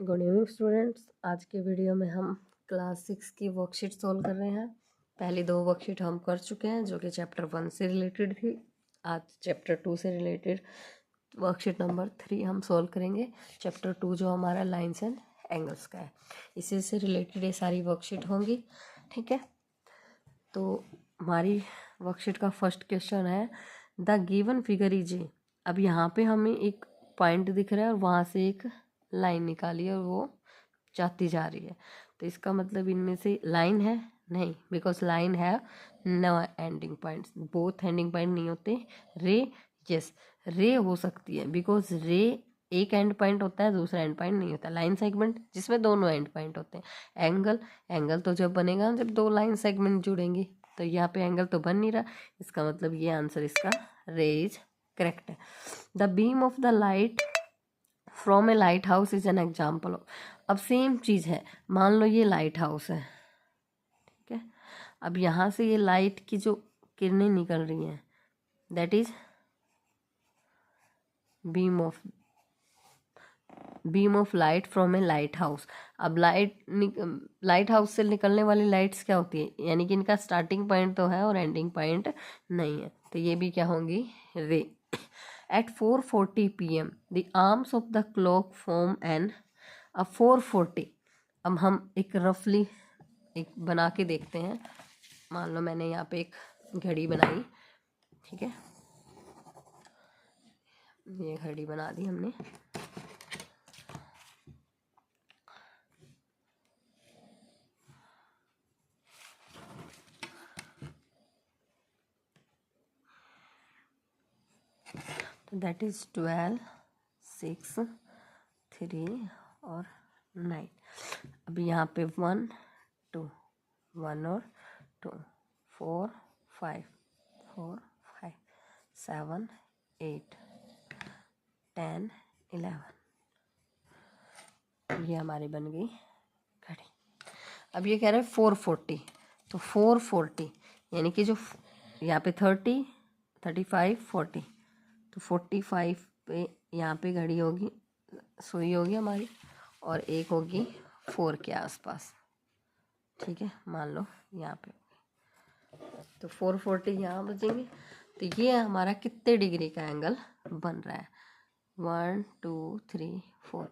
Good evening students. आज के video में हम क्लास 6 की वर्कशीट सॉल्व कर रहे हैं। पहली 2 वर्कशीट हम कर चुके हैं जो कि चैप्टर 1 से रिलेटेड थी। आज चैप्टर 2 से रिलेटेड वर्कशीट नंबर 3 हम सॉल्व करेंगे। चैप्टर 2 जो हमारा लाइन्स एंड एंगल्स का है, इसी से रिलेटेड ये सारी वर्कशीट होंगी। ठीक है, तो हमारी वर्कशीट का फर्स्ट क्वेश्चन है the given figure is a. अब यहाँ पे हमें एक पॉइंट दिख रहा है और वहाँ से एक लाइन निकाली है और वो जाती जा रही है। तो इसका मतलब इनमें से लाइन है नहीं, बिकॉज लाइन है no ending points. Both ending point नहीं होते। रे यस, रे हो सकती है बिकॉज रे एक एंड पॉइंट होता है, दूसरा एंड पॉइंट नहीं होता। लाइन सेगमेंट जिसमें दोनों एंड पॉइंट होते हैं। एंगल, एंगल तो जब बनेगा जब 2 लाइन सेगमेंट जुड़ेंगे। तो यहाँ पे एंगल तो बन नहीं रहा, इसका मतलब ये आंसर इसका रे इज करेक्ट है। The beam of the light from A light house is an example of. अब सेम चीज़ है, मान लो ये लाइट हाउस है, ठीक है। अब यहाँ से ये लाइट की जो किरणें निकल रही हैं that is beam of light from A light house. अब लाइट हाउस से निकलने वाली लाइट्स क्या होती है, यानी कि इनका स्टार्टिंग पॉइंट तो है और एंडिंग पॉइंट नहीं है, तो ये भी क्या होंगी रे। At 4:40 p.m. the arms of the clock form an 4:40। अब हम एक रफली एक बना के देखते हैं। मान लो मैंने यहाँ पे एक घड़ी बनाई, ठीक है, ये घड़ी बना दी हमने। तो दैट इज 12, 6, 3 और 9। अब यहाँ पे 1, 2, 1 और 2, 4, 5, 4, 5, 7, 8, 10, 11। ये हमारी बन गई घड़ी। अब ये कह रहे हैं 4:40, तो 4:40 यानी कि जो यहाँ पे 30, 35, 40, तो 45 पे यहाँ पे घड़ी होगी, सुई होगी हमारी, और एक होगी 4 के आसपास, ठीक है। मान लो यहाँ पे तो 4:40 यहाँ बजेंगे। तो ये हमारा कितने डिग्री का एंगल बन रहा है, 1, 2, 3, 4।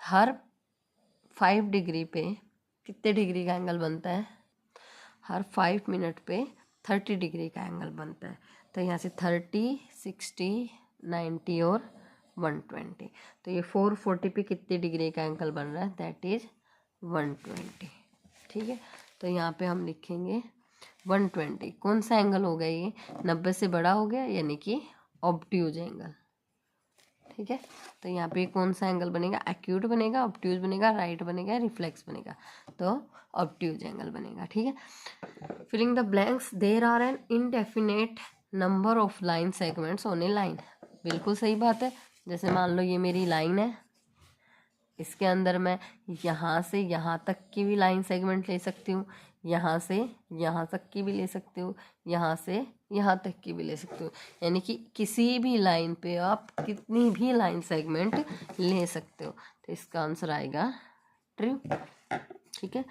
हर 5 डिग्री पे कितने डिग्री का एंगल बनता है, हर 5 मिनट पे 30 डिग्री का एंगल बनता है। तो यहाँ से 30, 60, 90 और 120। तो ये 4:40 पे कितने डिग्री का एंगल बन रहा है, दैट इज 120, ठीक है। तो यहाँ पे हम लिखेंगे 120। कौन सा एंगल हो गया, ये 90 से बड़ा हो गया, यानी कि ऑब्ट्यूज एंगल, ठीक है। तो यहाँ पे कौन सा एंगल बनेगा, एक्यूट बनेगा, ऑब्ट्यूज बनेगा, राइट बनेगा, रिफ्लेक्स बनेगा। तो ऑब्ट्यूज एंगल बनेगा, ठीक है। Filling the blanks, there are an indefinite number of line segments on a line. बिल्कुल सही बात है। जैसे मान लो ये मेरी लाइन है, इसके अंदर मैं यहाँ से यहाँ तक की भी लाइन सेगमेंट ले सकती हूँ, यहाँ से यहाँ तक की भी ले सकती हूँ, यहाँ से यहाँ तक की भी ले सकती हूँ। यानी कि किसी भी लाइन पे आप कितनी भी लाइन सेगमेंट ले सकते हो। तो इसका आंसर आएगा ट्रू, ठीक है।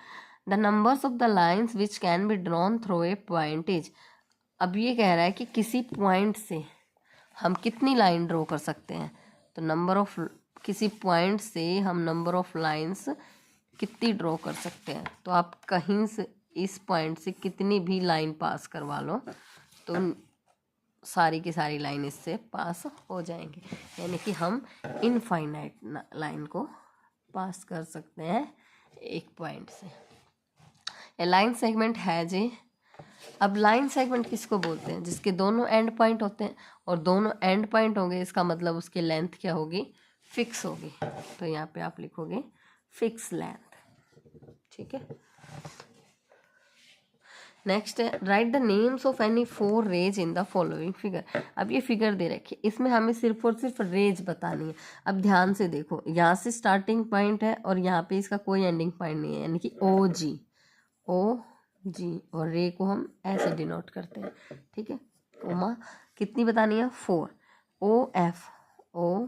The numbers of the lines which can be drawn through a point is. अब ये कह रहा है कि किसी पॉइंट से हम कितनी लाइन ड्रॉ कर सकते हैं। तो नंबर ऑफ, किसी पॉइंट से हम नंबर ऑफ लाइंस कितनी ड्रॉ कर सकते हैं। तो आप कहीं से इस पॉइंट से कितनी भी लाइन पास करवा लो तो सारी की सारी लाइन इससे पास हो जाएंगी, यानी कि हम इनफाइनाइट लाइन को पास कर सकते हैं एक पॉइंट से। ए लाइन सेगमेंट है जी। अब लाइन सेगमेंट किसको बोलते हैं, जिसके दोनों एंड पॉइंट होते हैं, और दोनों एंड पॉइंट होंगे, इसका मतलब उसकी लेंथ क्या होगी, फिक्स होगी। तो यहाँ पे आप लिखोगे फिक्स लेंथ, ठीक है। नेक्स्ट है right the names of any 4 rays in the following figure. अब ये फिगर दे रखी है, इसमें हमें सिर्फ और सिर्फ रेज बतानी है। अब ध्यान से देखो, यहाँ से स्टार्टिंग पॉइंट है और यहाँ पे इसका कोई एंडिंग पॉइंट नहीं है, यानी कि ओ जी, और रे को हम ऐसे डिनोट करते हैं, ठीक है। कोमा कितनी बतानी है, 4। ओ एफ, ओ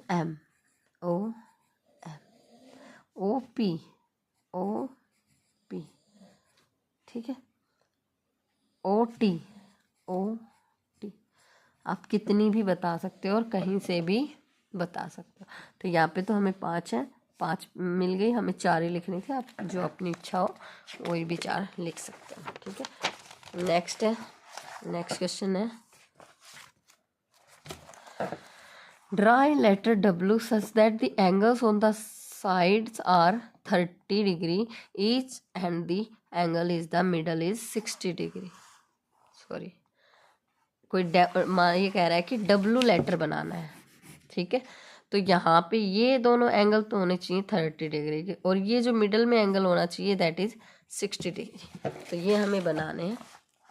एम, ओ ओ पी ओ पी, ठीक है, ओ टी ओ टी। आप कितनी भी बता सकते हो और कहीं से भी बता सकते हो। तो यहाँ पे तो हमें 5 है, 5 मिल गई, हमें 4 ही लिखनी थी। आप जो अपनी इच्छा हो वही भी 4 लिख सकते हो, ठीक है। नेक्स्ट है, नेक्स्ट क्वेश्चन है, draw a letter W such that the angles on the sides are 30 degree each and the angle is the middle is 60 degree। Sorry, कोई ये कह रहा है कि W लेटर बनाना है, ठीक है। तो यहाँ पे ये दोनों एंगल तो होने चाहिए 30 डिग्री के, और ये जो मिडल में एंगल होना चाहिए दैट इज़ 60 डिग्री। तो ये हमें बनाने हैं,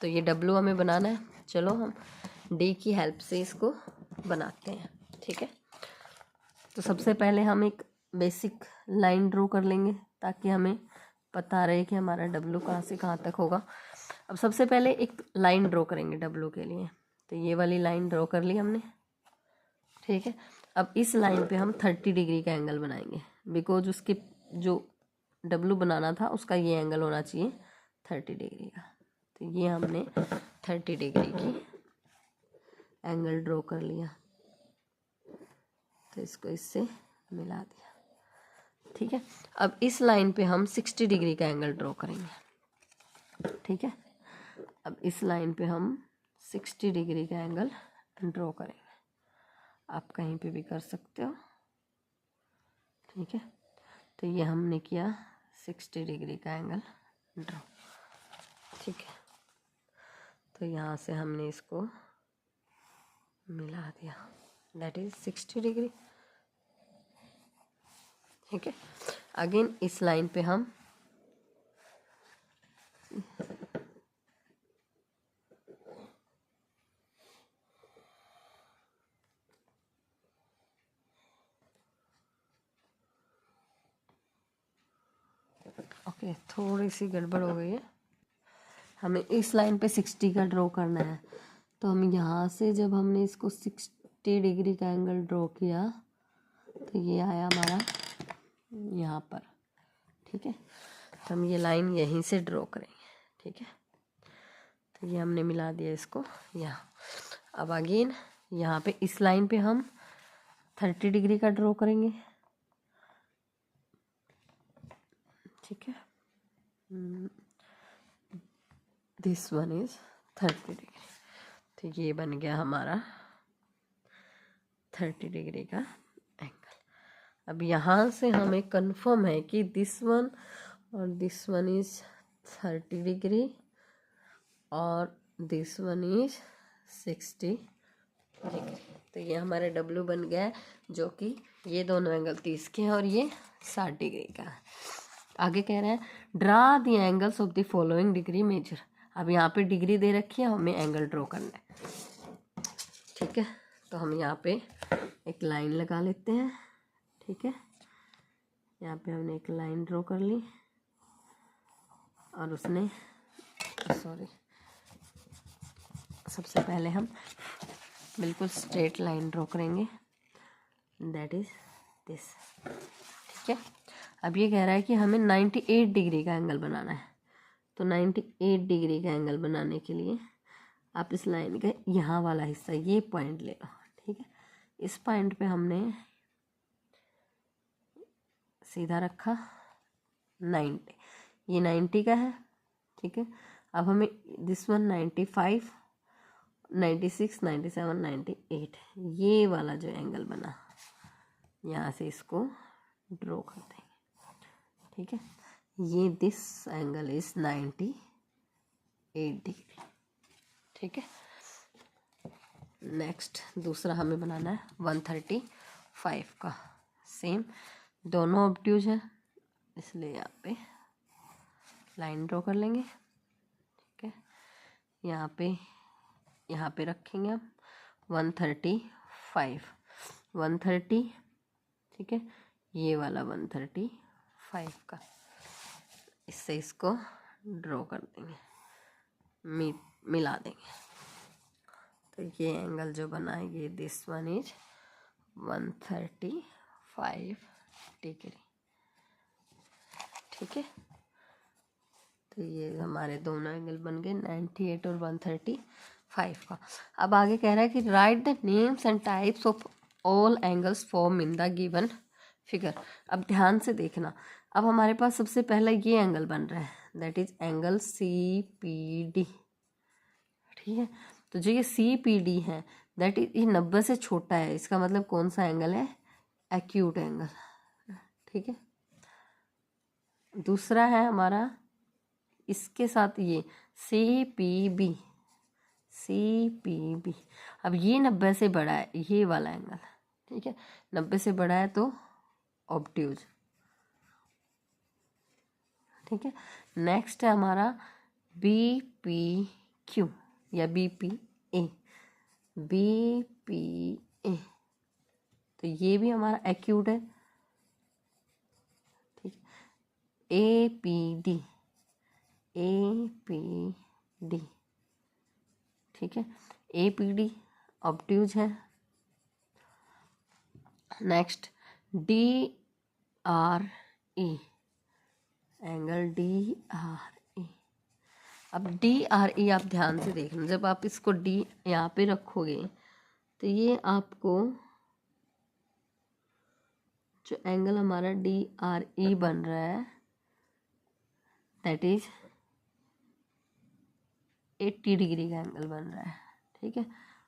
तो ये W हमें बनाना है। चलो हम D की हेल्प से इसको बनाते हैं, ठीक है। तो सबसे पहले हम एक बेसिक लाइन ड्रॉ कर लेंगे ताकि हमें पता रहे कि हमारा W कहाँ से कहाँ तक होगा। अब सबसे पहले एक लाइन ड्रॉ करेंगे W के लिए। तो ये वाली लाइन ड्रॉ कर ली हमने, ठीक है। अब इस लाइन पे हम 30 डिग्री का एंगल बनाएंगे, बिकॉज उसके जो W बनाना था उसका ये एंगल होना चाहिए 30 डिग्री का। तो ये हमने 30 डिग्री की एंगल ड्रॉ कर लिया, तो इसको इससे मिला दिया, ठीक है। अब इस लाइन पे हम 60 डिग्री का एंगल ड्रॉ करेंगे, ठीक है। अब इस लाइन पे हम 60 डिग्री का एंगल ड्रॉ करेंगे, आप कहीं पे भी कर सकते हो, ठीक है। तो ये हमने किया 60 डिग्री का एंगल ड्रॉ, ठीक है। तो यहाँ से हमने इसको मिला दिया, दैट इज 60 डिग्री, ठीक है। अगेन इस लाइन पे हम ओके, थोड़ी सी गड़बड़ हो गई है। हमें इस लाइन पे 60 का ड्रॉ करना है, तो हम यहाँ से जब हमने इसको 60 डिग्री का एंगल ड्रॉ किया तो ये आया हमारा यहाँ पर, ठीक है। तो हम ये लाइन यहीं से ड्रॉ करेंगे, ठीक है। तो ये हमने मिला दिया इसको यहाँ। अब अगेन यहाँ पे इस लाइन पे हम 30 डिग्री का ड्रॉ करेंगे, ठीक है। दिस वन इज 30 डिग्री, तो ये बन गया हमारा 30 डिग्री का एंगल। अब यहाँ से हमें कंफर्म है कि दिस वन और दिस वन इज 30 डिग्री और दिस वन इज 60 डिग्री। तो ये हमारा W बन गया है, जो कि ये दोनों एंगल 30 के हैं और ये 60 डिग्री का है। आगे कह रहा है draw the angles of the following degree measure. अब यहाँ पे डिग्री दे रखी है, हमें एंगल ड्रॉ करना है, ठीक है। तो हम यहाँ पे एक लाइन लगा लेते हैं, ठीक है। यहाँ पे हमने एक लाइन ड्रॉ कर ली और उसने सॉरी, सबसे पहले हम बिल्कुल स्ट्रेट लाइन ड्रॉ करेंगे, दैट इज दिस, ठीक है। अब ये कह रहा है कि हमें 98 डिग्री का एंगल बनाना है। तो 98 डिग्री का एंगल बनाने के लिए आप इस लाइन का यहाँ वाला हिस्सा, ये पॉइंट ले लो, ठीक है। इस पॉइंट पे हमने सीधा रखा 90, ये 90 का है, ठीक है। अब हमें दिस वन 95, 96, 97, 98, ये वाला जो एंगल बना यहाँ से इसको ड्रॉ कर देंगे, ठीक है। ये दिस एंगल इज 98 डिग्री, ठीक है। नेक्स्ट दूसरा हमें बनाना है 135 का, सेम दोनों ऑब्ट्यूज है, इसलिए यहाँ पे लाइन ड्रॉ कर लेंगे, ठीक है। यहाँ पे रखेंगे हम 135, 130, ठीक है। ये वाला 135 का, इससे इसको ड्रॉ कर देंगे, मिला देंगे। तो ये एंगल जो बना है ये दिस वन इज 135, डिग्री। ठीक है, तो ये हमारे दोनों एंगल बन गए 98 और 135 का। अब आगे कह रहा है कि right the names and types of all angles form in the given figure. अब ध्यान से देखना, अब हमारे पास सबसे पहला ये एंगल बन रहा है, दैट इज एंगल CPD। ठीक है, तो जो ये CPD है दैट इज, ये 90 से छोटा है, इसका मतलब कौन सा एंगल है, एक्यूट एंगल। ठीक है, दूसरा है हमारा इसके साथ ये CPB। अब ये 90 से बड़ा है, ये वाला एंगल। ठीक है, 90 से बड़ा है तो ऑब्ट्यूज। ठीक है, नेक्स्ट है हमारा BPQ या BPA। तो ये भी हमारा एक्यूट है। ठीक है, APD। ठीक है, APD ऑब्ट्यूज है। Next DRE, angle DRE। अब DRE आप ध्यान से देखना, जब आप इसको D यहाँ पे रखोगे तो ये आपको जो एंगल हमारा DRE बन रहा है दैट इज 80 डिग्री का एंगल बन रहा है। ठीक है,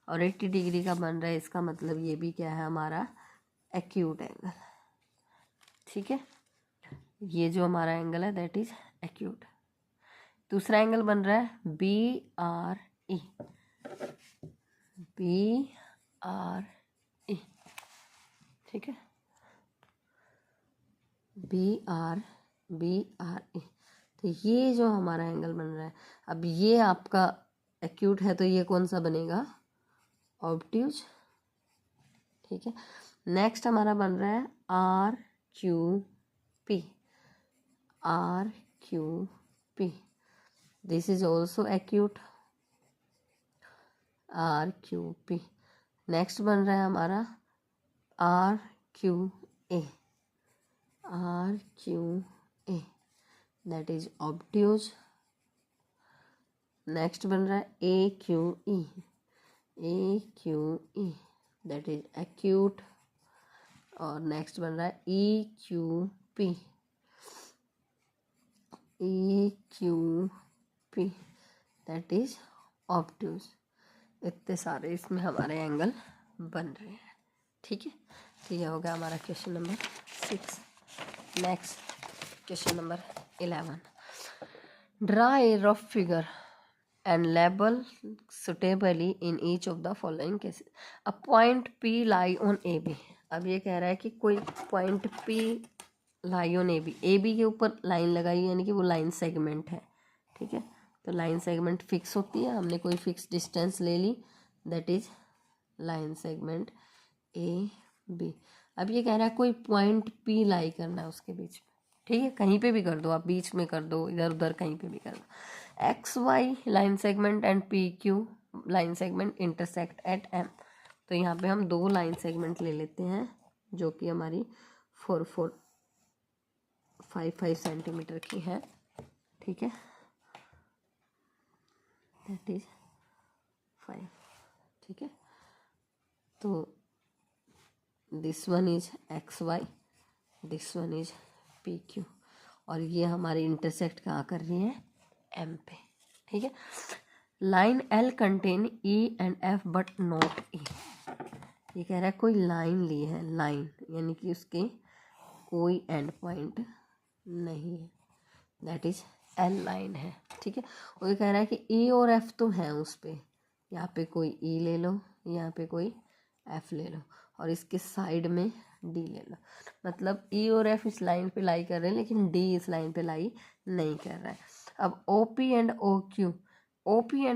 और 80 डिग्री का बन रहा है, इसका मतलब ये भी क्या है, हमारा एक्यूट एंगल। ठीक है, ये जो हमारा एंगल है दैट इज एक्यूट। दूसरा एंगल बन रहा है BRE। ठीक है, BRE। तो ये जो हमारा एंगल बन रहा है, अब ये आपका एक्यूट है तो ये कौन सा बनेगा, ऑब्ट्यूज। ठीक है, नेक्स्ट हमारा बन रहा है RQP। This is also acute, RQP। Next बन रहा है हमारा RQA। That is obtuse. Next बन रहा है AQE। That is acute. और नेक्स्ट बन रहा है EQP। That is obtuse. इतने सारे इसमें हमारे एंगल बन रहे हैं। ठीक है, तो यह हो गया हमारा question number 6। Next question number 11, draw a rough figure and label suitably in each of the following cases. A point P lie on AB। अब ये कह रहा है कि कोई point P lie on AB, AB के ऊपर लाइन लगाई, यानी कि वो लाइन सेगमेंट है। ठीक है, तो लाइन सेगमेंट फिक्स होती है, हमने कोई फिक्स डिस्टेंस ले ली, that is line segment AB। अब ये कह रहा है कोई पॉइंट P लाई करना है उसके बीच में। ठीक है, कहीं पे भी कर दो आप, बीच में कर दो, इधर उधर कहीं पे भी कर दो। XY line segment and PQ line segment intersect at M। तो यहाँ पे हम दो लाइन सेगमेंट ले लेते हैं जो कि हमारी 4.55 सेंटीमीटर की है। ठीक है, दैट इज 5। ठीक है, तो this one is XY, this one is PQ, और ये हमारी इंटरसेक्ट कहाँ कर रही है, M पे। ठीक है, line L contain E and F but not E। ये कह रहा है कोई लाइन ली है, लाइन यानी कि उसके कोई एंड पॉइंट नहीं है, दैट इज L लाइन है। ठीक है, और ये कह रहा है कि E और F तो हैं उस पर, यहाँ पे कोई E ले लो, यहाँ पे कोई F ले लो, और इसके साइड में D ले लो। मतलब E और F इस लाइन पे लाई कर रहे हैं, लेकिन D इस लाइन पे लाई नहीं कर रहा है। अब OP एंड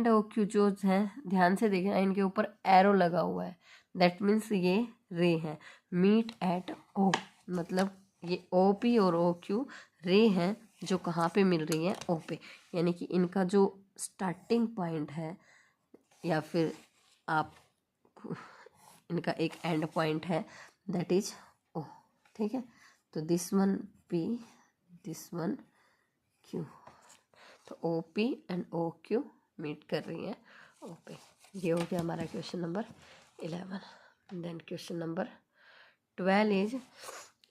OQ जो है, ध्यान से देखना, इनके ऊपर एरो लगा हुआ है, दैट मीन्स ये रे है, मीट एट O। मतलब ये OP और OQ रे हैं जो कहाँ पे मिल रही है, O पे, यानी कि इनका जो स्टार्टिंग पॉइंट है या फिर आप इनका एक एंड पॉइंट है, दैट इज O। ठीक है। तो this one P, this one Q, तो OP एंड OQ मीट कर रही हैं OP। ये हो गया हमारा question number 11। Then question number 12 is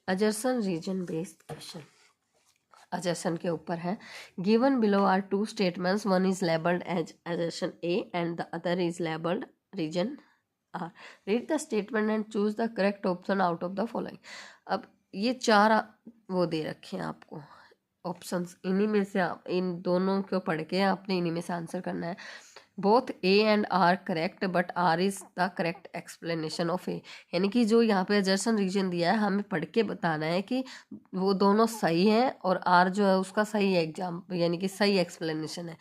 assertion reason based question. Assertion के ऊपर है। Given below are two statements, one is labelled as assertion A and the other is labelled reason R। Read the statement and choose the correct option out of the following. अब ये चार वो दे रखे हैं आपको ऑप्शंस, इन्हीं में से आप इन दोनों को पढ़ के आपने इन्हीं में से आंसर करना है। Both A and R correct but R is the correct explanation of A। यानी कि जो यहाँ पे अजर्सन रीजन दिया है हमें पढ़ के बताना है कि वो दोनों सही हैं और R जो है उसका सही एग्जाम यानी कि सही एक्सप्लेनेशन है।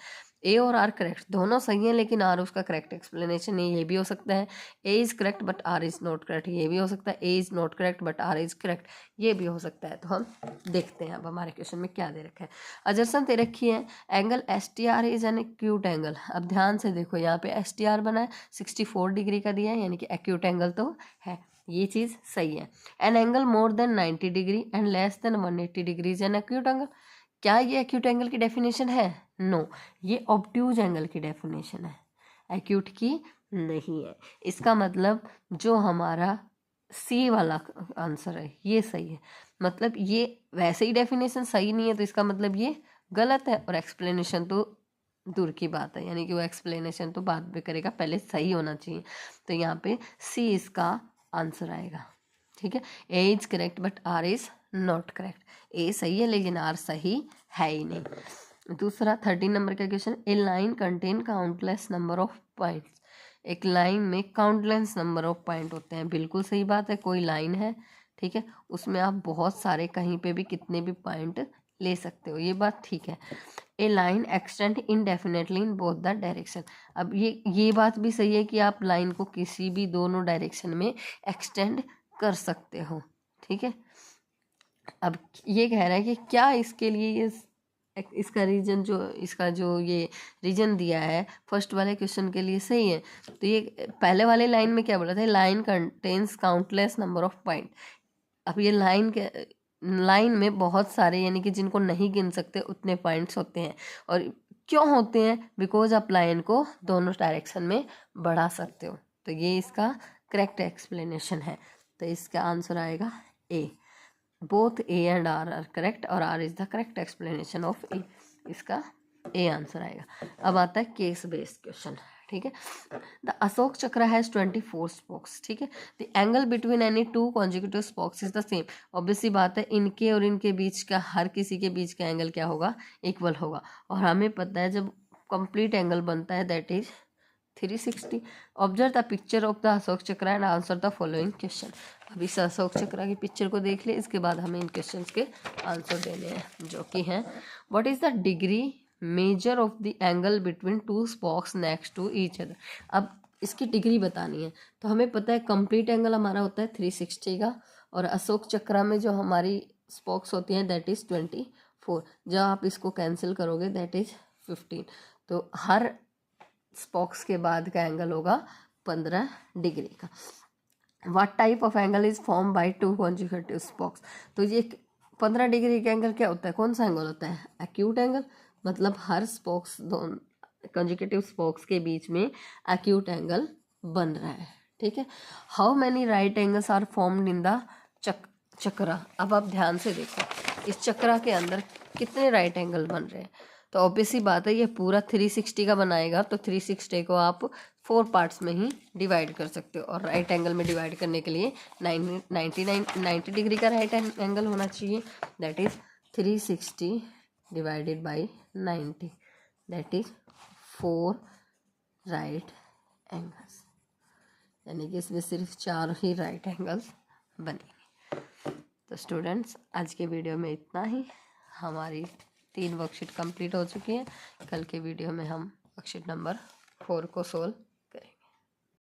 A और R करेक्ट दोनों सही हैं लेकिन R उसका करेक्ट एक्सप्लेनेशन है। ये भी हो सकता है A is correct but R is not correct, ये भी हो सकता है A is not correct but R is correct, ये भी हो सकता है। तो हम देखते हैं अब हमारे क्वेश्चन में क्या दे रखा है। अजर्सन दे रखी है angle STR is an acute angle. अब ध्यान से देखो यहाँ पे STR बना है 64 डिग्री का दिया है यानी कि एक्यूट एंगल तो है, ये चीज़ सही है। An angle more than 90 degree and less than 180 degree is an acute angle. क्या ये एक्यूट एंगल की डेफिनेशन है? नो, ये ऑब्ट्यूज एंगल की डेफिनेशन है, एक्यूट की नहीं है। इसका मतलब जो हमारा सी वाला आंसर है ये सही है। मतलब ये वैसे ही डेफिनेशन सही नहीं है तो इसका मतलब ये गलत है, और एक्सप्लेनेशन तो दूर की बात है, यानी कि वो एक्सप्लेनेशन तो बाद में करेगा, पहले सही होना चाहिए। तो यहाँ पे सी इसका आंसर आएगा। ठीक है, A is correct but R is not correct. A सही है लेकिन आर सही है ही नहीं। दूसरा 13 नंबर का question, A line contain countless number of points. एक लाइन में काउंटलेस नंबर ऑफ पॉइंट होते हैं, बिल्कुल सही बात है। कोई लाइन है, ठीक है, उसमें आप बहुत सारे कहीं पे भी कितने भी पॉइंट ले सकते हो, ये बात ठीक है। A line extend indefinitely in both the direction. अब ये बात भी सही है कि आप लाइन को किसी भी दोनों डायरेक्शन में एक्सटेंड कर सकते हो। ठीक है, अब ये कह रहा है कि क्या इसके लिए ये इसका रीजन जो इसका जो ये रीजन दिया है फर्स्ट वाले क्वेश्चन के लिए सही है। तो ये पहले वाले लाइन में क्या बोला था, line contains countless number of point. अब ये लाइन में बहुत सारे यानी कि जिनको नहीं गिन सकते उतने पॉइंट्स होते हैं। और क्यों होते हैं? बिकॉज आप लाइन को दोनों डायरेक्शन में बढ़ा सकते हो। तो ये इसका करेक्ट एक्सप्लेनेशन है। तो इसका आंसर आएगा A. Both A and R are correct और R is the correct explanation of A. इसका ए आंसर आएगा। अब आता है केस बेस्ड क्वेश्चन। ठीक है, द अशोक चक्र हैज 24 स्पोक्स। ठीक है, the angle between any two consecutive spokes is the same. Obviously बात है, इनके और इनके बीच का हर किसी के बीच का एंगल क्या होगा, इक्वल होगा। और हमें पता है जब कंप्लीट एंगल बनता है that is 360। Observe the picture of the Ashoka chakra and answer the following question. अब इस अशोक चक्र की पिक्चर को देख ले, इसके बाद हमें इन क्वेश्चंस के आंसर देने हैं जो कि हैं, what is the degree measure of the angle between two spokes next to each other. अब इसकी डिग्री बतानी है। तो हमें पता है कंप्लीट एंगल हमारा होता है 360 का, और अशोक चक्र में जो हमारी स्पोक्स होती हैं दैट इज़ 24। जब आप इसको कैंसिल करोगे दैट इज़ 15। तो हर स्पोक्स के बाद का एंगल होगा 15 डिग्री का। What type of angle is form by two consecutive spokes. तो ये 15 डिग्री का एंगल क्या होता है, कौन सा एंगल होता है, एक्यूट एंगल। मतलब हर स्पोक्स दोनों कॉन्जिक्यूटिव स्पोक्स के बीच में एक्यूट एंगल बन रहा है। ठीक है, how many right angles are formed in the chakra. अब आप ध्यान से देखो इस चक्र के अंदर कितने राइट एंगल बन रहे हैं। तो ऑब्वियसली बात है ये पूरा 360 का बनाएगा, तो 360 को आप 4 पार्ट्स में ही डिवाइड कर सकते हो। और राइट एंगल में डिवाइड करने के लिए 90 डिग्री का राइट एंगल होना चाहिए। That is 360 divided by 90, that is 4 right angles. यानी कि इसमें सिर्फ 4 ही राइट एंगल्स बनेंगे। तो स्टूडेंट्स आज के वीडियो में इतना ही। हमारी 3 वर्कशीट कंप्लीट हो चुकी है। कल के वीडियो में हम वर्कशीट नंबर 4 को सोल्व